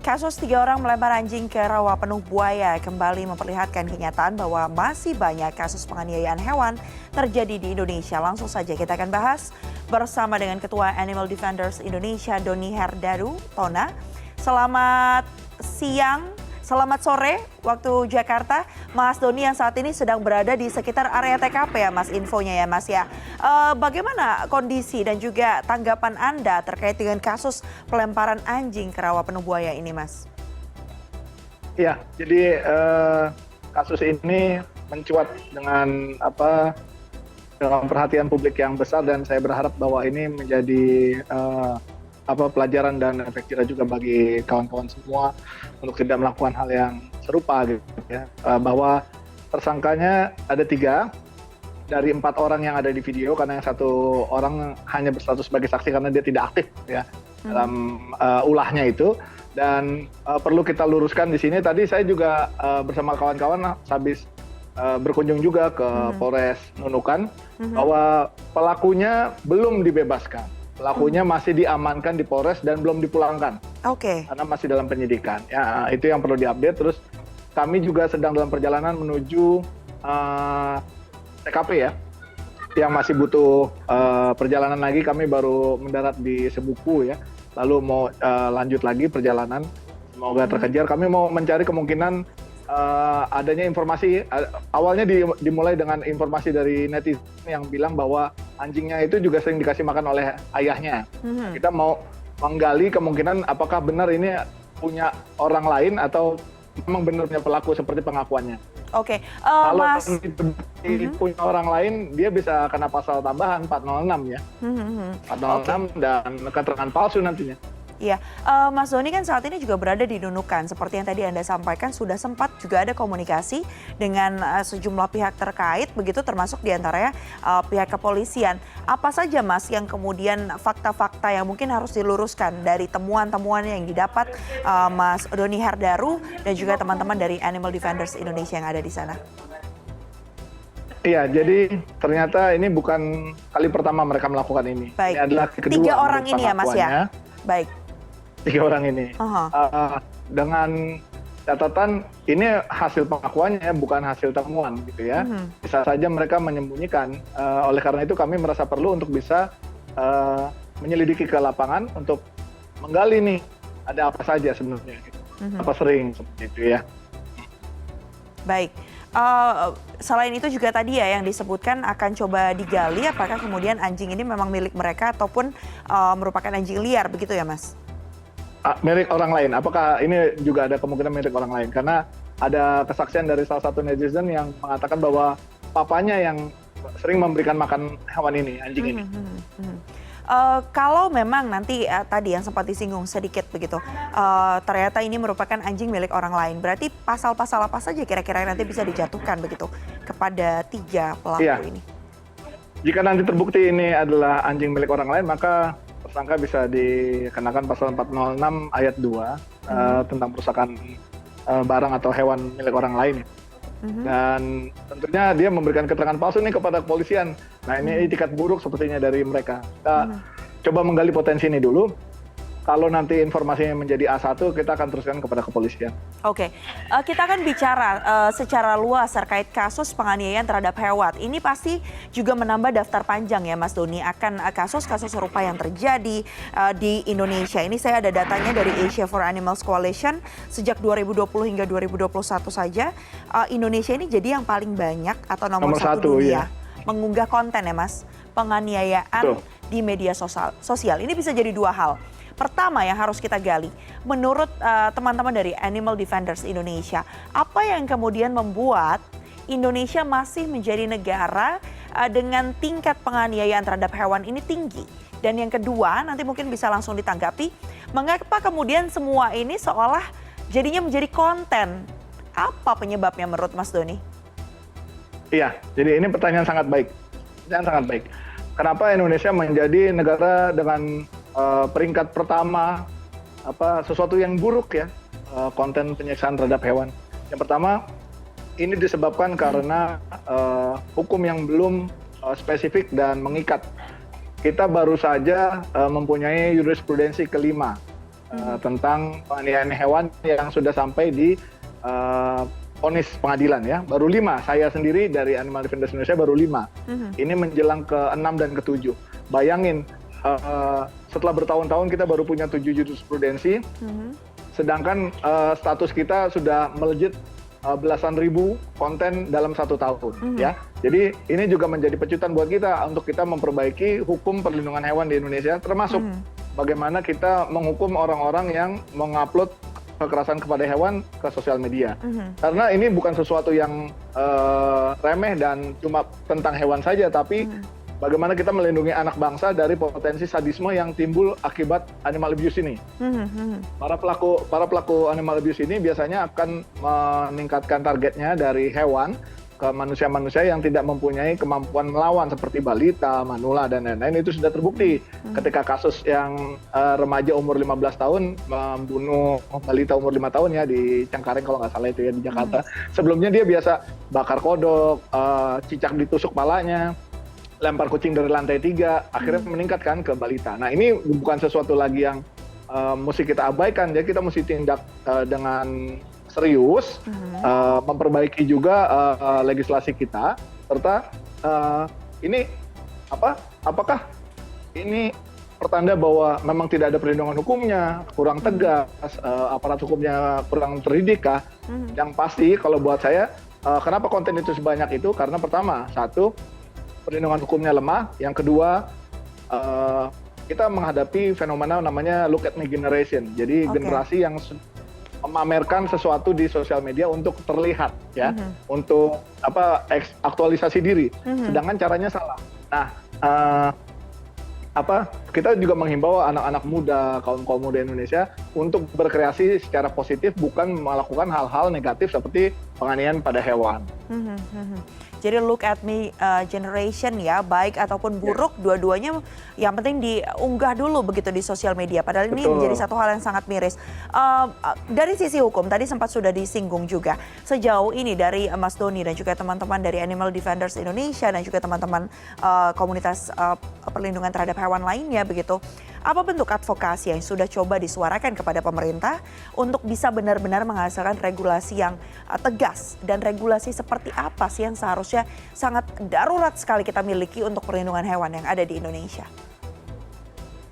Kasus 3 orang melempar anjing ke rawa penuh buaya kembali memperlihatkan kenyataan bahwa masih banyak kasus penganiayaan hewan terjadi di Indonesia. Langsung saja kita akan bahas bersama dengan Ketua Animal Defenders Indonesia, Doni Herdadu Tona. Selamat siang, selamat sore waktu Jakarta. Mas Doni yang saat ini sedang berada di sekitar area TKP ya Mas, infonya ya Mas ya. Bagaimana kondisi dan juga tanggapan Anda terkait dengan kasus pelemparan anjing ke rawa penuh buaya ini Mas? Ya, jadi kasus ini mencuat dengan perhatian publik yang besar dan saya berharap bahwa ini menjadi pelajaran dan efek jerah juga bagi kawan-kawan semua untuk tidak melakukan hal yang serupa gitu ya. Bahwa tersangkanya ada 3 dari 4 orang yang ada di video, karena yang 1 orang hanya berstatus sebagai saksi karena dia tidak aktif ya dalam ulahnya itu. Dan perlu kita luruskan di sini, tadi saya juga bersama kawan-kawan habis berkunjung juga ke Polres Nunukan, bahwa pelakunya belum dibebaskan. Pelakunya masih diamankan di Polres dan belum dipulangkan. Oke. Karena masih dalam penyidikan. Ya, itu yang perlu diupdate. Terus kami juga sedang dalam perjalanan menuju TKP ya, yang masih butuh perjalanan lagi. Kami baru mendarat di Sebuku ya, lalu mau lanjut lagi perjalanan. Semoga terkejar. Kami mau mencari kemungkinan adanya informasi. Awalnya dimulai dengan informasi dari netizen yang bilang bahwa anjingnya itu juga sering dikasih makan oleh ayahnya. Kita mau menggali kemungkinan apakah benar ini punya orang lain atau memang benar punya pelaku seperti pengakuannya. Oke, Kalau Mas. punya orang lain, dia bisa kena pasal tambahan 406 ya. 406 dan keterangan palsu nantinya. Iya, Mas Doni kan saat ini juga berada di Nunukan. Seperti yang tadi Anda sampaikan, sudah sempat juga ada komunikasi dengan sejumlah pihak terkait, begitu termasuk diantaranya pihak kepolisian. Apa saja Mas yang kemudian fakta-fakta yang mungkin harus diluruskan dari temuan-temuan yang didapat Mas Doni Herdadu dan juga teman-teman dari Animal Defenders Indonesia yang ada di sana? Iya, jadi ternyata ini bukan kali pertama mereka melakukan ini. Baik. Ini adalah kedua 3 orang ini ya Mas ya? Baik. 3 orang ini. Dengan catatan ini hasil pengakuannya, bukan hasil temuan gitu ya. Bisa saja mereka menyembunyikan. Oleh karena itu kami merasa perlu untuk bisa menyelidiki ke lapangan untuk menggali nih ada apa saja sebenarnya. Gitu. Apa sering seperti itu ya. Baik. Selain itu juga tadi ya yang disebutkan akan coba digali apakah kemudian anjing ini memang milik mereka ataupun merupakan anjing liar, begitu ya Mas? Milik orang lain. Apakah ini juga ada kemungkinan milik orang lain? Karena ada kesaksian dari salah satu netizen yang mengatakan bahwa papanya yang sering memberikan makan hewan ini, anjing ini. Kalau memang nanti tadi yang sempat disinggung sedikit begitu, ternyata ini merupakan anjing milik orang lain, berarti pasal-pasal apa saja kira-kira nanti bisa dijatuhkan begitu kepada 3 pelaku ini? Jika nanti terbukti ini adalah anjing milik orang lain, maka tersangka bisa dikenakan pasal 406 ayat 2 tentang perusakan barang atau hewan milik orang lain. Dan tentunya dia memberikan keterangan palsu nih kepada kepolisian. Nah ini itikat buruk sepertinya dari mereka. Kita coba menggali potensi ini dulu. Kalau nanti informasinya menjadi A1, kita akan teruskan kepada kepolisian. Oke, kita akan bicara secara luas terkait kasus penganiayaan terhadap hewan. Ini pasti juga menambah daftar panjang ya Mas Doni, akan kasus-kasus serupa yang terjadi di Indonesia. Ini saya ada datanya dari Asia for Animals Coalition, sejak 2020 hingga 2021 saja, Indonesia ini jadi yang paling banyak atau nomor 1 dunia mengunggah konten ya Mas, penganiayaan di media sosial. Ini bisa jadi 2 hal. Pertama yang harus kita gali, menurut teman-teman dari Animal Defenders Indonesia, apa yang kemudian membuat Indonesia masih menjadi negara dengan tingkat penganiayaan terhadap hewan ini tinggi? Dan yang kedua, nanti mungkin bisa langsung ditanggapi, mengapa kemudian semua ini seolah jadinya menjadi konten? Apa penyebabnya menurut Mas Doni? Iya, jadi ini pertanyaan sangat baik. Kenapa Indonesia menjadi negara dengan peringkat pertama sesuatu yang buruk ya, konten penyiksaan terhadap hewan? Yang pertama, ini disebabkan karena hukum yang belum spesifik dan mengikat. Kita baru saja mempunyai jurisprudensi kelima tentang penganiayaan hewan yang sudah sampai di vonis pengadilan ya. Baru 5, saya sendiri dari Animal Defenders Indonesia baru 5. Ini menjelang ke-6 dan ke-7. Bayangin, setelah bertahun-tahun kita baru punya 7 jurisprudensi, sedangkan status kita sudah melejit belasan ribu konten dalam 1 tahun ya. Jadi ini juga menjadi pecutan buat kita untuk kita memperbaiki hukum perlindungan hewan di Indonesia, termasuk bagaimana kita menghukum orang-orang yang mengupload kekerasan kepada hewan ke sosial media. Karena ini bukan sesuatu yang remeh dan cuma tentang hewan saja, tapi bagaimana kita melindungi anak bangsa dari potensi sadisme yang timbul akibat animal abuse ini. Para pelaku animal abuse ini biasanya akan meningkatkan targetnya dari hewan ke manusia-manusia yang tidak mempunyai kemampuan melawan seperti balita, manula, dan lain-lain. Itu sudah terbukti ketika kasus yang remaja umur 15 tahun membunuh balita umur 5 tahun ya di Cengkareng kalau nggak salah itu ya di Jakarta. Sebelumnya dia biasa bakar kodok, cicak ditusuk palanya, lempar kucing dari lantai 3, akhirnya meningkatkan ke balita. Nah ini bukan sesuatu lagi yang mesti kita abaikan, jadi kita mesti tindak dengan serius, memperbaiki juga legislasi kita, serta ini apakah ini pertanda bahwa memang tidak ada perlindungan hukumnya, kurang tegas, aparat hukumnya kurang terdidik kah? Yang pasti kalau buat saya, kenapa konten itu sebanyak itu? Karena pertama, satu, perlindungan hukumnya lemah. Yang kedua, kita menghadapi fenomena namanya look at me generation. Jadi generasi yang memamerkan sesuatu di sosial media untuk terlihat ya, untuk aktualisasi diri. Sedangkan caranya salah. Nah, kita juga menghimbau anak-anak muda, kaum muda Indonesia untuk berkreasi secara positif, bukan melakukan hal-hal negatif seperti penganiayaan pada hewan. Jadi look at me generation ya, baik ataupun buruk, dua-duanya yang penting diunggah dulu begitu di sosial media. Padahal ini menjadi satu hal yang sangat miris. Dari sisi hukum, tadi sempat sudah disinggung juga. Sejauh ini dari Mas Doni dan juga teman-teman dari Animal Defenders Indonesia dan juga teman-teman komunitas perlindungan terhadap hewan lainnya begitu. Apa bentuk advokasi yang sudah coba disuarakan kepada pemerintah untuk bisa benar-benar menghasilkan regulasi yang tegas, dan regulasi seperti apa sih yang seharusnya sangat darurat sekali kita miliki untuk perlindungan hewan yang ada di Indonesia?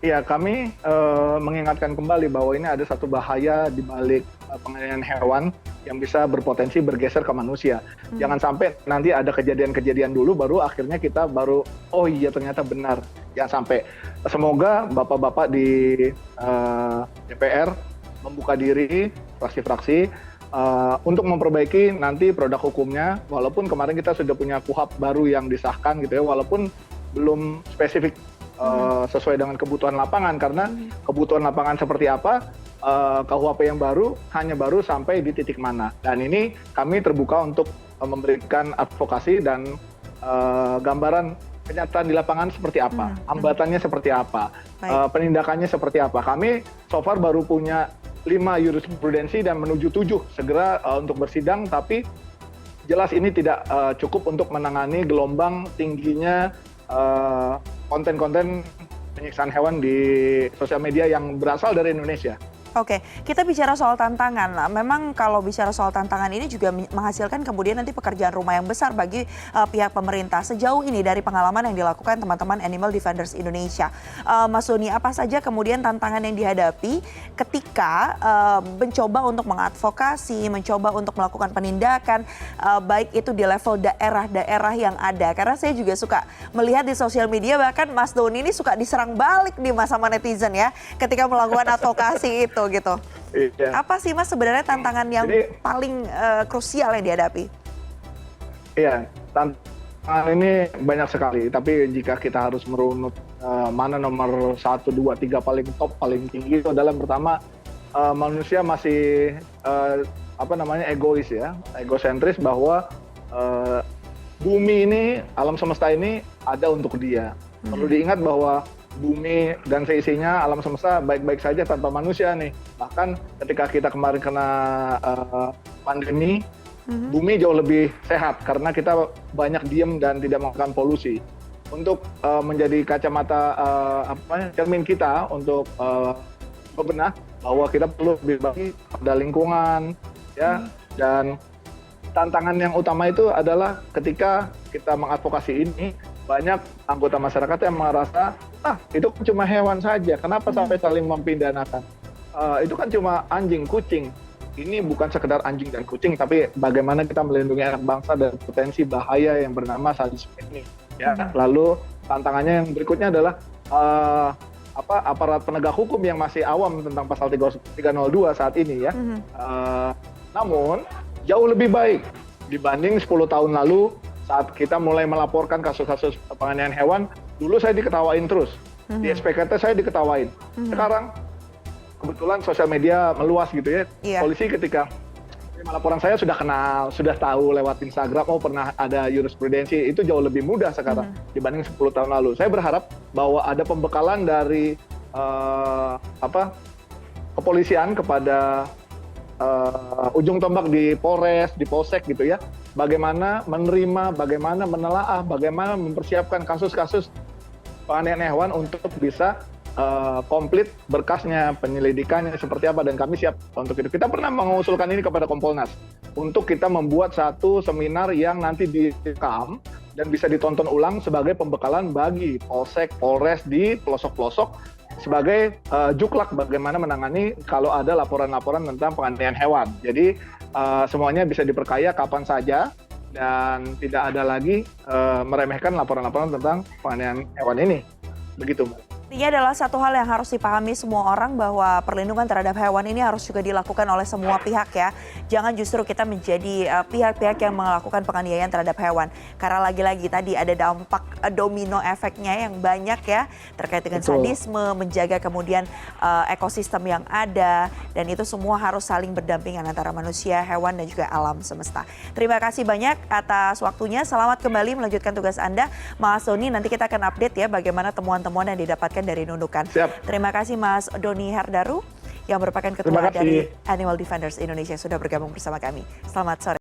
Iya, kami mengingatkan kembali bahwa ini ada satu bahaya di balik penganiayaan hewan yang bisa berpotensi bergeser ke manusia. Jangan sampai nanti ada kejadian-kejadian dulu baru akhirnya kita baru, oh iya ternyata benar. Jangan sampai. Semoga bapak-bapak di DPR membuka diri, fraksi-fraksi, untuk memperbaiki nanti produk hukumnya. Walaupun kemarin kita sudah punya KUHP baru yang disahkan gitu ya, walaupun belum spesifik sesuai dengan kebutuhan lapangan, karena kebutuhan lapangan seperti apa, KUHP yang baru hanya baru sampai di titik mana. Dan ini kami terbuka untuk memberikan advokasi dan gambaran kenyataan di lapangan seperti apa, hambatannya seperti apa, penindakannya seperti apa. Kami so far baru punya 5 jurisprudensi dan menuju 7 segera untuk bersidang, tapi jelas ini tidak cukup untuk menangani gelombang tingginya konten-konten penyiksaan hewan di sosial media yang berasal dari Indonesia. Oke, kita bicara soal tantangan. Memang kalau bicara soal tantangan ini juga menghasilkan kemudian nanti pekerjaan rumah yang besar bagi pihak pemerintah. Sejauh ini dari pengalaman yang dilakukan teman-teman Animal Defenders Indonesia, Mas Doni, apa saja kemudian tantangan yang dihadapi ketika mencoba untuk mengadvokasi, mencoba untuk melakukan penindakan, baik itu di level daerah-daerah yang ada. Karena saya juga suka melihat di sosial media, bahkan Mas Doni ini suka diserang balik nih Mas sama netizen ya, ketika melakukan advokasi itu. Gitu. Iya. Apa sih Mas sebenarnya tantangan yang paling krusial yang dihadapi? Iya, tantangan ini banyak sekali. Tapi jika kita harus merunut mana nomor 1, 2, 3 paling top, paling tinggi, itu adalah pertama, manusia masih egois ya, egosentris bahwa bumi ini, alam semesta ini ada untuk dia. Perlu diingat bahwa bumi dan seisinya, alam semesta baik-baik saja tanpa manusia nih. Bahkan ketika kita kemarin kena pandemi, bumi jauh lebih sehat karena kita banyak diem dan tidak melakukan polusi. Untuk menjadi kacamata cermin kita untuk bebenah, bahwa kita perlu lebih baik pada lingkungan, ya. Dan tantangan yang utama itu adalah ketika kita mengadvokasi ini, banyak anggota masyarakat yang merasa, itu kan cuma hewan saja, kenapa sampai saling mempidanakan? Itu kan cuma anjing, kucing. Ini bukan sekedar anjing dan kucing, tapi bagaimana kita melindungi anak bangsa dari potensi bahaya yang bernama sadisme ini. Ya, lalu tantangannya yang berikutnya adalah aparat penegak hukum yang masih awam tentang pasal 302 saat ini, ya. Namun jauh lebih baik dibanding 10 tahun lalu saat kita mulai melaporkan kasus-kasus penganiayaan hewan. Dulu saya diketawain terus, di SPKT saya diketawain. Sekarang kebetulan sosial media meluas gitu ya. Polisi ketika laporan saya sudah kenal, sudah tahu lewat Instagram, pernah ada jurisprudensi, itu jauh lebih mudah sekarang dibanding 10 tahun lalu. Saya berharap bahwa ada pembekalan dari kepolisian kepada ujung tombak di Polres, di Polsek gitu ya. Bagaimana menerima, bagaimana menelaah, bagaimana mempersiapkan kasus-kasus penganiayaan hewan untuk bisa komplit berkasnya, penyelidikannya seperti apa, dan kami siap untuk itu. Kita pernah mengusulkan ini kepada Kompolnas untuk kita membuat satu seminar yang nanti direkam dan bisa ditonton ulang sebagai pembekalan bagi Polsek, Polres di pelosok-pelosok sebagai juklak bagaimana menangani kalau ada laporan-laporan tentang penganiayaan hewan. Jadi semuanya bisa diperkaya kapan saja dan tidak ada lagi meremehkan laporan-laporan tentang penganiayaan hewan ini. Begitu, Mbak. Intinya adalah satu hal yang harus dipahami semua orang bahwa perlindungan terhadap hewan ini harus juga dilakukan oleh semua pihak ya. Jangan justru kita menjadi pihak-pihak yang melakukan penganiayaan terhadap hewan. Karena lagi-lagi tadi ada dampak domino efeknya yang banyak ya terkait dengan sadisme, menjaga kemudian ekosistem yang ada, dan itu semua harus saling berdampingan antara manusia, hewan, dan juga alam semesta. Terima kasih banyak atas waktunya. Selamat kembali melanjutkan tugas Anda, Mas Doni. Nanti kita akan update ya bagaimana temuan-temuan yang didapatkan dari Nunukan. Siap. Terima kasih Mas Doni Herdaru yang merupakan ketua dari Animal Defenders Indonesia sudah bergabung bersama kami. Selamat sore.